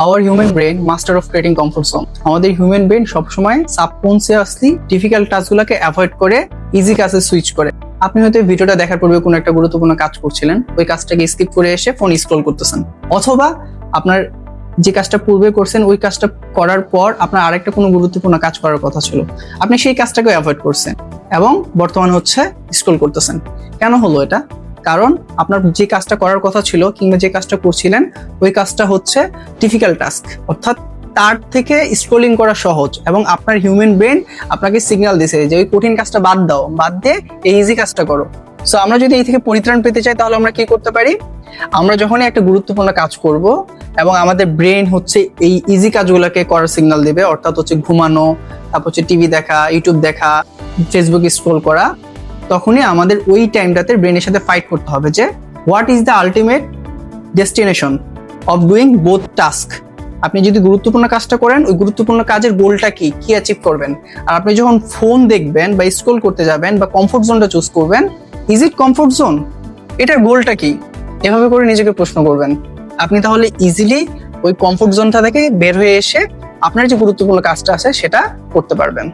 Hour human brain master of creating comfort zone. আমাদের human brain সবসময় subconsciously difficult টাস্কগুলোকে avoid করে easy কাজে switch করে। আপনি হয়তো ভিডিওটা দেখার পূর্বে কোনো একটা গুরুত্বপূর্ণ কাজ করছিলেন, ওই কাজটাকে স্কিপ করে এসে ফোন স্ক্রল করতেছেন, অথবা আপনার যে কাজটা পূর্বে করছেন ওই কাজটা করার পর আপনার আরেকটা কোনো গুরুত্বপূর্ণ কাজ করার কথা ছিল, আপনি সেই কাজটাকে অ্যাভয়েড করছেন এবং বর্তমানে হচ্ছে স্ক্রল করতেছেন। কেন হলো এটা? কারণ আপনার যে কাজটা করার কথা ছিল কিংবা যে কাজটা করছিলেন ওই কাজটা হচ্ছে ডিফিকাল্ট টাস্ক, অর্থাৎ তার থেকে স্ক্রলিং করা সহজ, এবং আপনার হিউম্যান ব্রেন আপনাকে সিগন্যাল দিছে যে ওই কঠিন কাজটা বাদ দাও, বাদ দিয়ে এই ইজি কাজটা করো। সো আমরা যদি এই থেকে পরিত্রাণ পেতে চাই তাহলে আমরা কি করতে পারি? আমরা যখনই একটা গুরুত্বপূর্ণ কাজ করব এবং আমাদের ব্রেন হচ্ছে এই ইজি কাজগুলোকে করার সিগন্যাল দিবে, অর্থাৎ হচ্ছে ঘুমানো, তারপর হচ্ছে টিভি দেখা, ইউটিউব দেখা, ফেসবুক স্ক্রল করা, তখনই আমাদের ওই টাইমটাতে ব্রেনের সাথে ফাইট করতে হবে যে what is the ultimate destination of doing both task. আপনি যদি গুরুত্বপূর্ণ কাজটা করেন, ওই গুরুত্বপূর্ণ কাজের গোলটা কি অ্যাচিভ করবেন। আর আপনি যখন ফোন দেখবেন বা স্ক্রল করতে যাবেন বা কমফোর্ট জোনটা চুজ করবেন, ইজ ইট কমফোর্ট জোন? এটার গোলটা কি? এভাবে করে নিজেকে প্রশ্ন করবেন। আপনি তাহলে ইজিলি ওই কমফোর্ট জোনটা থেকে বের হয়ে এসে আপনার যে গুরুত্বপূর্ণ কাজটা আছে সেটা করতে পারবেন।